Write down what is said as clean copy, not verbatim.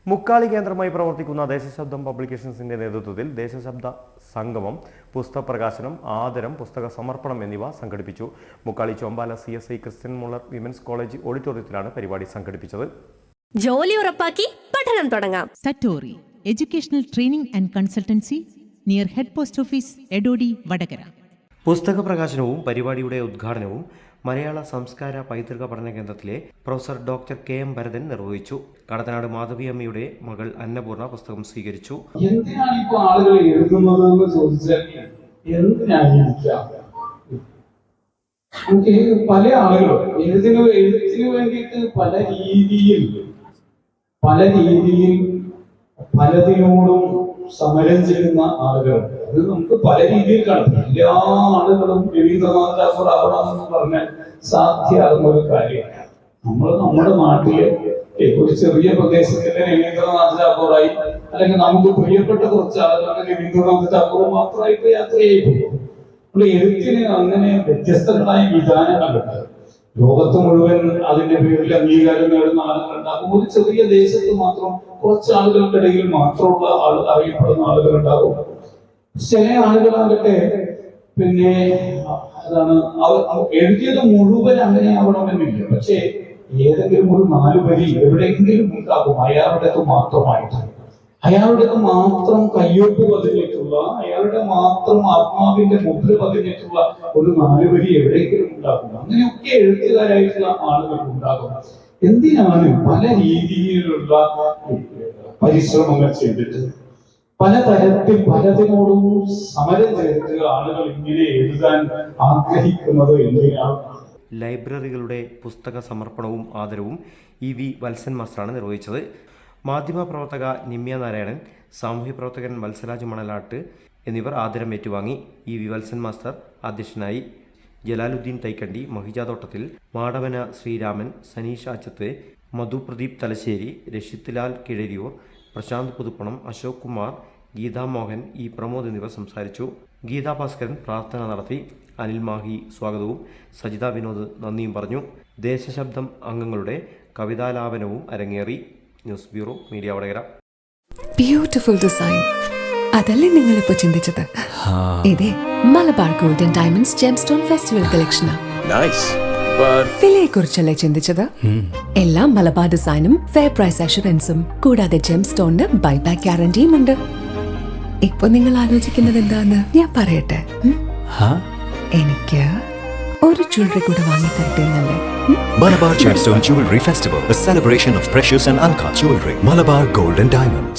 മുക്കാളി കേന്ദ്രമായി പ്രവർത്തിക്കുന്ന ദേശശബ്ദം പബ്ലിക്കേഷൻസിന്റെ നേതൃത്വത്തിൽ ദേശശബ്ദ സംഗമം, പുസ്തക പ്രകാശനം, ആദരം, പുസ്തക സമർപ്പണം എന്നിവ സംഘടിപ്പിച്ചു. Mukkali Chombala CSI Christian Muller women's college ഓഡിറ്റോറിയത്തിലാണ് പരിപാടി സംഘടിപ്പിച്ചത്. ജോലി ഉറപ്പാക്കി പഠനം തുടങ്ങാം. Satori educational training and consultancy near head post office, Edodi, Vadakara. പുസ്തക പ്രകാശനവും പരിപാടിയുടെ ഉദ്ഘാടനവും മലയാള സംസ്കാര പൈതൃക പഠന കേന്ദ്രത്തിലെ പ്രൊഫസർ ഡോക്ടർ KM ഭരതൻ നിർവഹിച്ചു. കടത്തനാട് മാധവി അമ്മയുടെ മകൾ അന്നപൂർണ പുസ്തകം സ്വീകരിച്ചു. എന്തിനാണ് ഇപ്പോൾ ആളുകൾ എഴുതുന്നതെന്ന് ചോദിച്ചാൽ എന്തിനാണ് നമുക്ക് പല ആളുകളും എഴുത്തിന് വേണ്ടിയിട്ട് പല രീതിയിൽ പലതിനോടും സമരം ചെയ്യുന്ന ആളുകളുണ്ട്. അത് നമുക്ക് പല രീതിയിൽ കാണാം. എല്ലാ ആളുകളും രവീന്ദ്രനാഥ് ടാഗോർ ആവണമെന്ന് പറഞ്ഞാൽ സാധ്യമാകുന്ന ഒരു കാര്യമാണ്. നമ്മുടെ നാട്ടിലെ ഒരു ചെറിയ പ്രദേശത്തിലെ രവീന്ദ്രനാഥ് ടാഗോറായി, അല്ലെങ്കിൽ നമുക്ക് പ്രിയപ്പെട്ട കുറച്ച് ആളുകളുടെ രവീന്ദ്രനാഥ് ടാഗോർ മാത്രമായിട്ട് യാത്രയായി പോകും. എഴുത്തിന് അങ്ങനെ വ്യത്യസ്തങ്ങളായ വിധാനങ്ങളുണ്ട്. ലോകത്ത് മുഴുവൻ അതിന്റെ പേരിൽ അംഗീകാരം നേടുന്ന ആളുകളുണ്ടാകും. ഒരു ചെറിയ ദേശത്ത് മാത്രം കുറച്ച് ആളുകൾക്കിടയിൽ മാത്രമുള്ള അറിയപ്പെടുന്ന ആളുകളുണ്ടാകും. ചില ആളുകളാകട്ടെ പിന്നെ അതാണ് എഴുതിയത് മുഴുവൻ അങ്ങനെ ആവണമെന്നില്ല. പക്ഷെ ഏതെങ്കിലും ഒരു 4 വരി എവിടെയെങ്കിലും ഉണ്ടാകും അയാളുടേത് മാത്രമായിട്ട്, അയാളുടെ മാത്രം കയ്യൊപ്പ് പതിഞ്ഞിട്ടുള്ള, അയാളുടെ മാത്രം ആത്മാവിന്റെ മുദ്ര പതിഞ്ഞിട്ടുള്ള ഒരു 4 വരി എവിടെയെങ്കിലും ഉണ്ടാകും. അങ്ങനെയൊക്കെ എഴുത്തുകാരായിട്ടുള്ള ആളുകൾ ഉണ്ടാകും. എന്തിനാണ് പല രീതിയിലുള്ള പരിശ്രമങ്ങൾ ചെയ്തിട്ട് പലതരത്തിൽ പലതിനോടും സമരം ചെയ്തിട്ട് ആളുകൾ ഇങ്ങനെ എഴുതാൻ ആഗ്രഹിക്കുന്നത് എന്തിനാണ്? ലൈബ്രറികളുടെ പുസ്തക സമർപ്പണവും ആദരവും EV വത്സൻ മാസ്റ്ററാണ് നിർവഹിച്ചത്. മാധ്യമപ്രവർത്തക നിമ്യ നാരായണൻ, സാമൂഹ്യ പ്രവർത്തകൻ വത്സരാജ് മണലാട്ട് എന്നിവർ ആദരം ഏറ്റുവാങ്ങി. EV വത്സൻ മാസ്റ്റർ അധ്യക്ഷനായി. ജലാലുദ്ദീൻ തൈക്കണ്ടി, മഹിജ തോട്ടത്തിൽ, മാടവന ശ്രീരാമൻ, സനീഷ് ആച്ചത്ത്, മധു പ്രദീപ് തലശ്ശേരി, രഷിത് ലാൽ കിഴരിയൂർ, പ്രശാന്ത് പുതുപ്പണം, അശോക് കുമാർ, ഗീതാ മോഹൻ, പ്രമോദ് എന്നിവർ സംസാരിച്ചു. ഗീതാ ഭാസ്കരൻ പ്രാർത്ഥന നടത്തി. അനിൽ മാഹി സ്വാഗതവും സജിത വിനോദ് നന്ദിയും പറഞ്ഞു. ദേശശബ്ദം അംഗങ്ങളുടെ കവിതാലാപനവും അരങ്ങേറി. News bureau, media Vadakara. Beautiful design, അതല്ലേ നിങ്ങളിപ്പോ ചിന്തിച്ചത്? ഇതേ Malabar golden diamonds gemstone festival കളക്ഷനാ. വിലയെ കുറിച്ചല്ലേ ചിന്തിച്ചത്? എല്ലാം മലബാർ ഡിസൈനും ഫെയർ പ്രൈസ് അഷുറൻസും കൂടാതെ ജെംസ്റ്റോണിന് ബൈബാക്ക് ഗ്യാരണ്ടിയും ഉണ്ട്. ഇപ്പൊ നിങ്ങൾ ആലോചിക്കുന്നത് എന്താന്ന് ഞാൻ പറയട്ടെ. എനിക്ക് ഒരു ജ്വല്ലറി കൂടെ വാങ്ങി തരട്ടെ എന്നല്ലേ? Malabar Gemstone Jewelry Festival, a celebration of precious and uncut jewelry. Malabar Gold and Diamonds.